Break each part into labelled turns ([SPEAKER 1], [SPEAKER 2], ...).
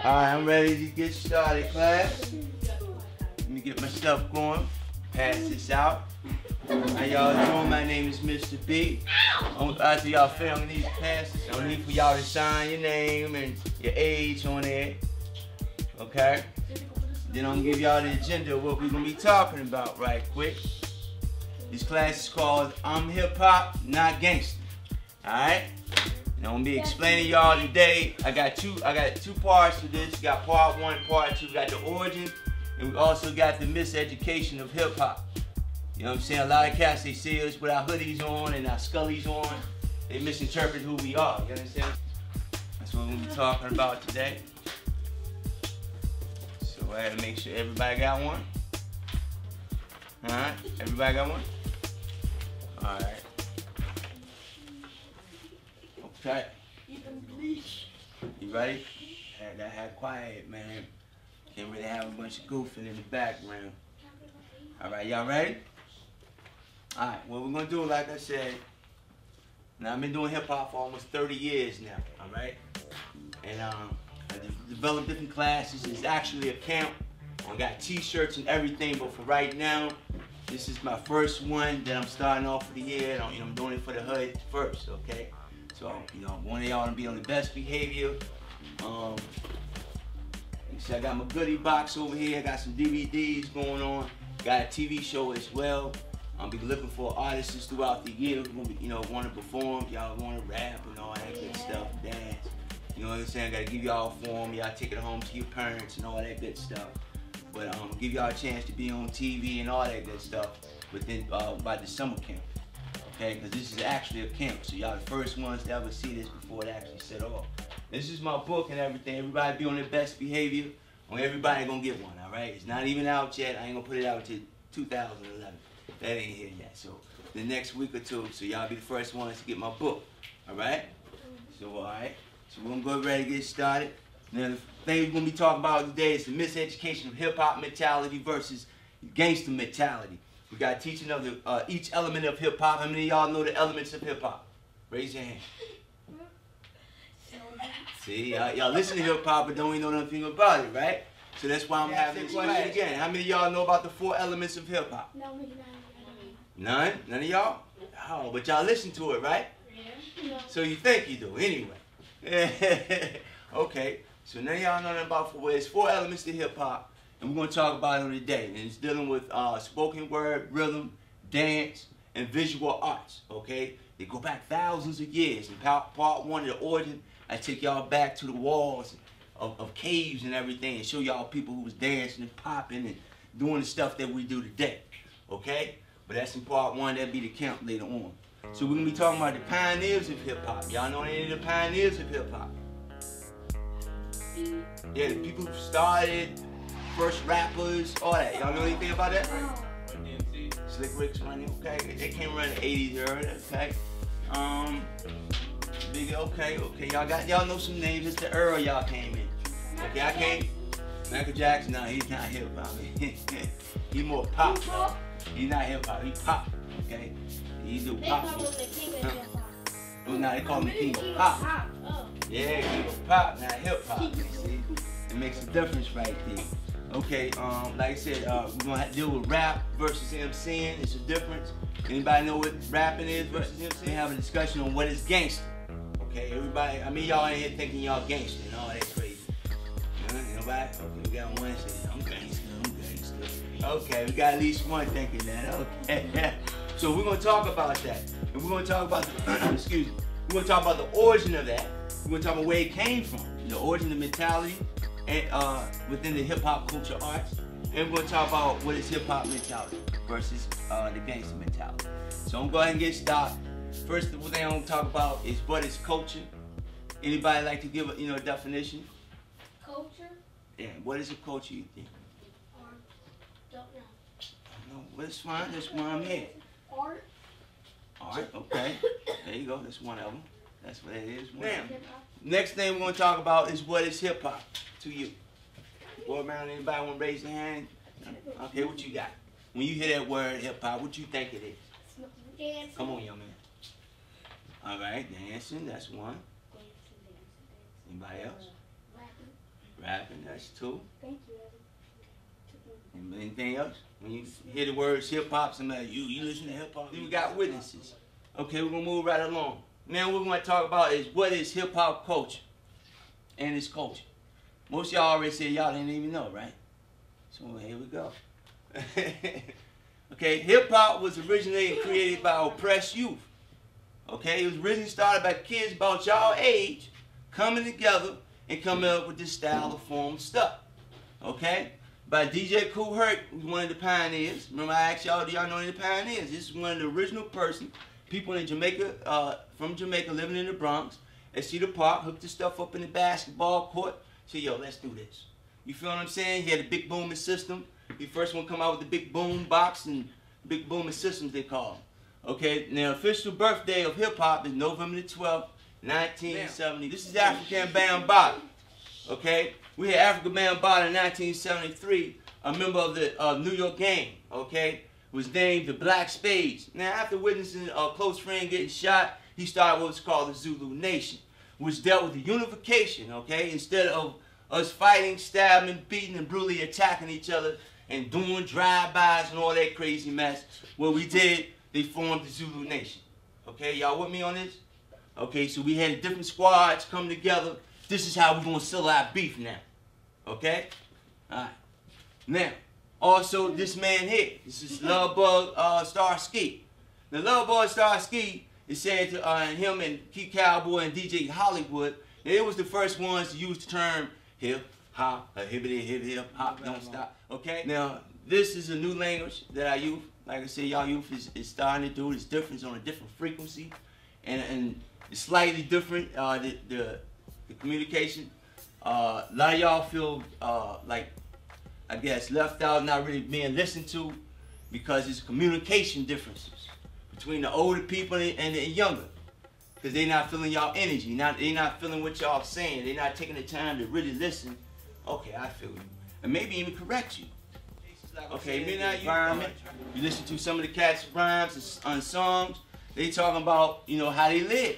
[SPEAKER 1] Alright, I'm ready to get started, class. Let me get myself going. Pass this out. How y'all doing? My name is Mr. B. After y'all filming these passes, I need for y'all to sign your name and your age on there. Okay? Then I'm gonna give y'all the agenda of what we're gonna be talking about right quick. This class is called I'm Hip Hop, Not Gangster. Alright? And I'm gonna be explaining y'all today. I got two parts to this. We got part 1 and part 2. We got the origin, and we also got the miseducation of hip hop. You know what I'm saying? A lot of cats, they see us with our hoodies on and our scullies on. They misinterpret who we are. You understand? That's what we're gonna be talking about today. So I gotta make sure everybody got one. Alright? Everybody got one? Alright. Okay. You ready? Gotta have quiet, man. Can't really have a bunch of goofing in the background. Alright, y'all ready? Alright, what we're gonna do, like I said, now I've been doing hip hop for almost 30 years now, alright? And I developed different classes. It's actually a camp. I got t-shirts and everything, but for right now, this is my first one that I'm starting off for the year. I'm doing it for the hood first, okay? So, I want y'all to be on the best behavior. You see, I got my goodie box over here. I got some DVDs going on. Got a TV show as well. I'll be looking for artists throughout the year who want to perform. Y'all want to rap and all that good stuff, dance. You know what I'm saying? I got to give y'all a form. Y'all take it home to your parents and all that good stuff. But give y'all a chance to be on TV and all that good stuff within by the summer camp. Okay, because this is actually a camp, so y'all the first ones to ever see this before it actually set off. This is my book and everything. Everybody be on their best behavior, or everybody gonna get one, all right? It's not even out yet. I ain't gonna put it out until 2011. That ain't here yet, so the next week or two, so y'all be the first ones to get my book, all right? So, all right, so we're gonna go ready to get started. Now, the thing we're gonna be talking about today is the miseducation of hip-hop mentality versus gangster mentality. We got teaching of each element of hip-hop. How many of y'all know the elements of hip-hop? Raise your hand. See, y'all listen to hip-hop but don't even know nothing about it, right? So that's why I'm having this question again. How many of y'all know about the 4 elements of hip-hop? None? None of y'all? Oh, but y'all listen to it, right? Yeah. So you think you do, anyway. Okay, so now y'all know about 4. It's 4 elements to hip-hop. And we're going to talk about it today. And it's dealing with spoken word, rhythm, dance, and visual arts, okay? They go back thousands of years. In part 1 of the origin, I take y'all back to the walls of caves and everything and show y'all people who was dancing and popping and doing the stuff that we do today, okay? But that's in part 1. That'll be the camp later on. So we're going to be talking about the pioneers of hip-hop. Y'all know any of the pioneers of hip-hop? Yeah, the people who started, first rappers, all that. Y'all know anything about that? Slick Rick's running, okay. They came around the 80s era, okay. Big, okay. Y'all know some names. It's the era y'all came in. Okay, I came. Michael Jackson, no, he's not hip hop. He more pop. He's not hip hop. He pop. Okay, he do pop. Oh, now they call him the king of pop. Yeah, king of pop, not hip hop. You see, it makes a difference right there. Okay, like I said, we're gonna have to deal with rap versus MCing. It's a difference. Anybody know what rapping is versus MCing? We have a discussion on what is gangster. Okay, everybody. I mean, y'all in here thinking y'all gangster and all that crazy. Nobody? Okay, we got one saying I'm gangster. I'm gangster. Okay, we got at least one thinking that. Okay. So we're gonna talk about that, and we're gonna talk about the excuse me. We're gonna talk about the origin of that. We're gonna talk about where it came from, the origin of mentality. And within the hip-hop culture arts, and we're going to talk about what is hip-hop mentality versus the gangster mentality. So I'm going to go ahead and get started. First thing I'm going to talk about is what is culture. Anybody like to give a definition?
[SPEAKER 2] Culture?
[SPEAKER 1] Yeah, what is a culture, you think?
[SPEAKER 2] Don't know.
[SPEAKER 1] No, well, it's fine. That's why I'm here.
[SPEAKER 2] Art?
[SPEAKER 1] Art, okay. There you go. That's one of them. That's what it is. Now, next thing we're going to talk about is what is hip-hop to you. Go around, anybody want to raise their hand? Okay, what you got? When you hear that word hip-hop, what you think it is?
[SPEAKER 2] Dancing.
[SPEAKER 1] Come on, young man. All right, dancing, that's one. Anybody else? Rapping, that's two.
[SPEAKER 2] Thank you.
[SPEAKER 1] And anything else? When you hear the words hip hop, somebody, you listen to hip hop. Then we got witnesses. Okay, we're gonna move right along. Now what we're gonna talk about is what is hip hop culture and its culture. Most of y'all already said y'all didn't even know, right? So here we go. Okay, hip hop was originally created by oppressed youth. Okay, it was originally started by kids about y'all age coming together and coming up with this style of form stuff. Okay, by DJ Kool Herc, who's one of the pioneers. Remember I asked y'all, do y'all know any of the pioneers? This is one of the original people in Jamaica, from Jamaica, living in the Bronx. They see the park, hooked the stuff up in the basketball court. Say, yo, let's do this. You feel what I'm saying? He had a big booming system. He first one come out with the big boom box and big booming systems they call them. Okay, now official birthday of hip hop is November the 12th, 1970. This is African Bambaataa. Okay, we had African Bambaataa in 1973, a member of the New York gang. Okay, was named the Black Spades. Now after witnessing a close friend getting shot, he started what's called the Zulu Nation, which dealt with the unification. Okay, instead of us fighting, stabbing, beating, and brutally attacking each other and doing drive-bys and all that crazy mess, what we did, they formed the Zulu Nation. Okay, y'all with me on this? Okay, so we had different squads come together. This is how we're going to settle our beef now. Okay? All right. Now, also this man here, this is Love Bug Starsky. Now, Love Bug Starsky is saying to him and Key Cowboy and DJ Hollywood, they was the first ones to use the term hip hop, hibbity hip hop, don't stop. Okay? Now, this is a new language that our youth, like I said, y'all youth is starting to do. It's different, it's on a different frequency, and it's slightly different. The communication. A lot of y'all feel like, I guess, left out, not really being listened to, because it's communication differences between the older people and the younger, because they're not feeling y'all energy. They're not feeling what y'all saying. They're not taking the time to really listen. Okay, I feel you, and maybe even correct you. Okay, maybe not environment. You listen to some of the cats' rhymes and songs. They talking about, you know, how they live.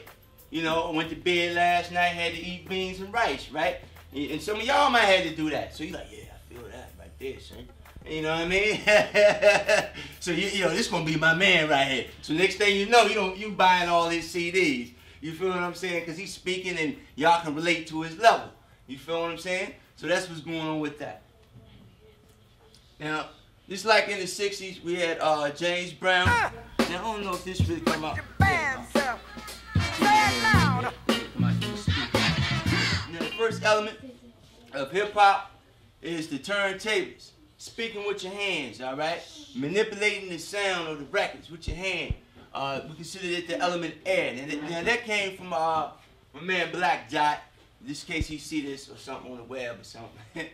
[SPEAKER 1] You know, went to bed last night, had to eat beans and rice, right? And some of y'all might have to do that. So you're like, yeah, I feel that right there, son. You know what I mean? So you know, this gonna be my man right here. So next thing you know, you buying all his CDs. You feel what I'm saying? Because he's speaking and y'all can relate to his level. You feel what I'm saying? So that's what's going on with that. Now, just like in the 60s, we had James Brown. Now, I don't know if this really come out. Now, the first element of hip-hop is the turntables. Speaking with your hands, all right? Manipulating the sound of the records with your hand. We consider it the element air. Now, that came from my man Black Dot. In this case, he see this or something on the web or something.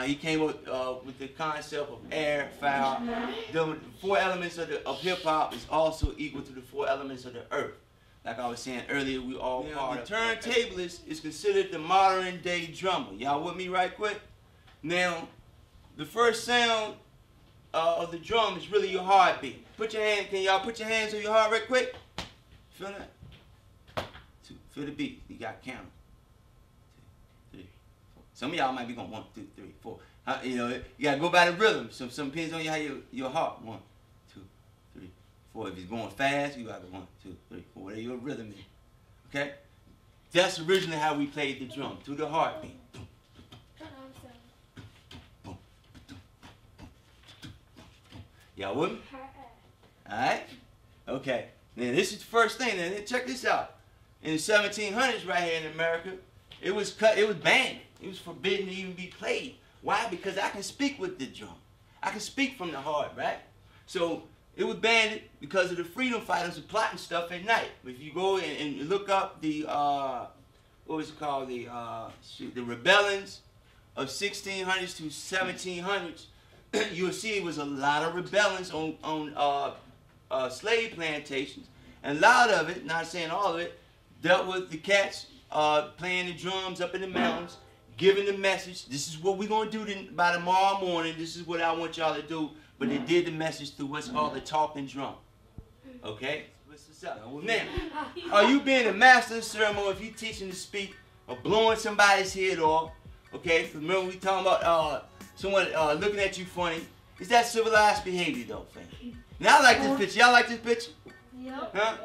[SPEAKER 1] He came up with the concept of air, fire. The 4 elements of hip-hop is also equal to the 4 elements of the earth. Like I was saying earlier, we all part of the turntablist is considered the modern-day drummer. Y'all with me right quick? Now, the first sound of the drum is really your heartbeat. Put your hand, can y'all put your hands on your heart right quick? Feel that? 2, feel the beat. You got count. Some of y'all might be going 1, 2, 3, 4. You know, you gotta go by the rhythm. So some depends on your heart. 1, 2, 3, 4. If it's going fast, you gotta go 1, 2, 3, 4. Whatever your rhythm is. Okay? That's originally how we played the drum, through the heartbeat. Y'all with me? Alright? Okay. Now this is the first thing. Now check this out. In the 1700s right here in America, it was banned. It was forbidden to even be played. Why? Because I can speak with the drum. I can speak from the heart, right? So it was banned because of the freedom fighters were plotting stuff at night. If you go and look up the what was it called, the rebellions of 1600s to 1700s, you'll see it was a lot of rebellions on slave plantations, and a lot of it, not saying all of it, dealt with the cats playing the drums up in the mountains, giving the message. This is what we're going to do by tomorrow morning. This is what I want y'all to do. But they did the message through what's called the talking drum. Okay? What's up? Now, are you being a master of ceremony if you're teaching to speak or blowing somebody's head off Okay? 'Cause remember we talking about someone looking at you funny. Is that civilized behavior though, fam? Now I like this picture. Y'all like this picture?
[SPEAKER 2] Yep.
[SPEAKER 1] Huh?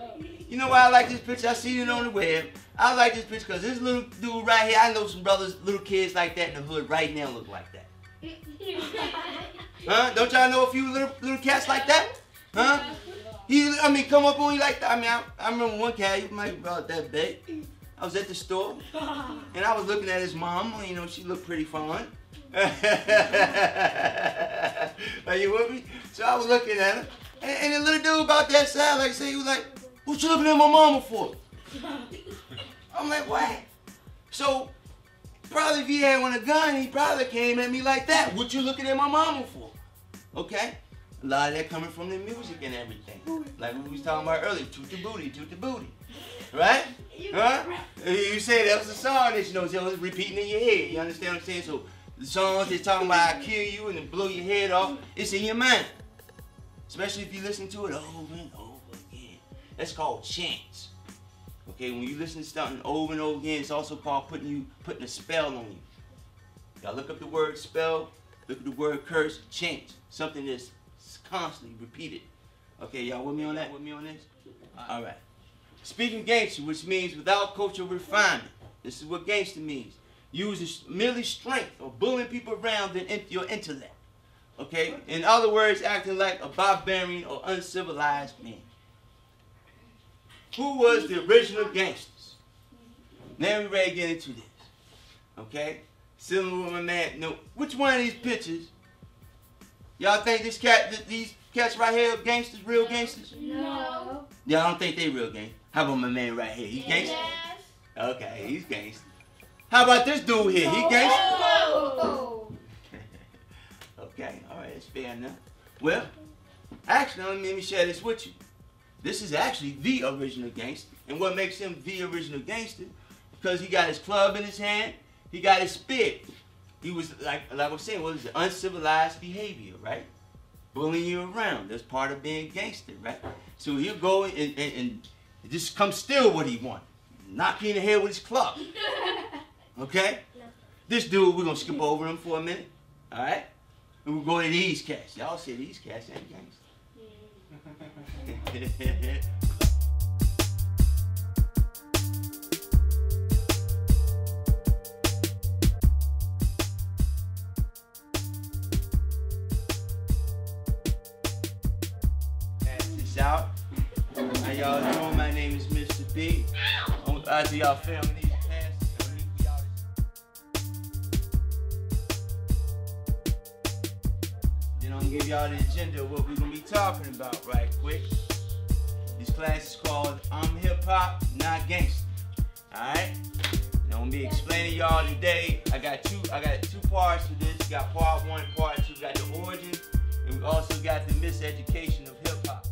[SPEAKER 1] You know why I like this picture? I seen it on the web. I like this picture because this little dude right here, I know some brothers, little kids like that in the hood right now look like that. Huh? Don't y'all know a few little cats like that? Huh? I mean, come up on you like that. I mean, I remember one cat, he might be about that big. I was at the store, and I was looking at his mom. You know, she looked pretty fine. Are you with me? So I was looking at her, and the little dude about that side, like say, he was like, "What you looking at my mama for?" I'm like, what? So, probably if he had one a gun, he probably came at me like that. What you looking at my mama for? Okay? A lot of that coming from the music and everything. Like we was talking about earlier, toot the booty, toot the booty. Right? Huh? You say that was a song that you know, so it's repeating in your head. You understand what I'm saying? So the songs that's talking about I kill you and blow your head off, it's in your mind. Especially if you listen to it over and over again. That's called chants. Okay, when you listen to something over and over again, it's also called putting a spell on you. Y'all look up the word spell, look at the word curse, chant. Something that's constantly repeated. Okay, y'all with me on that? With me on this? All right. Speaking gangster, which means without cultural refinement. This is what gangster means. Uses merely strength or bullying people around than your intellect. Okay? In other words, acting like a barbarian or uncivilized man. Who was the original gangsters? Now we're ready to get into this. Okay? Sitting with my man. No, which one of these pictures? Y'all think these cats right here are gangsters, real gangsters?
[SPEAKER 2] No.
[SPEAKER 1] Y'all don't think they real gangsters? How about my man right here? He's gangster?
[SPEAKER 2] Yes.
[SPEAKER 1] Okay, he's gangster. How about this dude here? He gangster?
[SPEAKER 2] No.
[SPEAKER 1] Okay, all right, that's fair enough. Well, actually, let me share this with you. This is actually the original gangster. And what makes him the original gangster? Because he got his club in his hand, he got his spit. He was, like I was saying, what is it? Uncivilized behavior, right? Bullying you around. That's part of being gangster, right? So he'll go and just come steal what he wants. Knock you in the head with his club. Okay? This dude, we're going to skip over him for a minute. All right? And we'll go to these cats. Y'all say these cats ain't gangster. Pass this out. How y'all doing? My name is Mr. B. After y'all film these passes, then I'm gonna give y'all the agenda of what we're gonna be talking about right quick. This class is called I'm Hip Hop, Not Gangster. Alright? And I'm gonna be explaining y'all today. I got two parts to this. We got part 1, part 2. We got the origin, and we also got the miseducation of hip hop.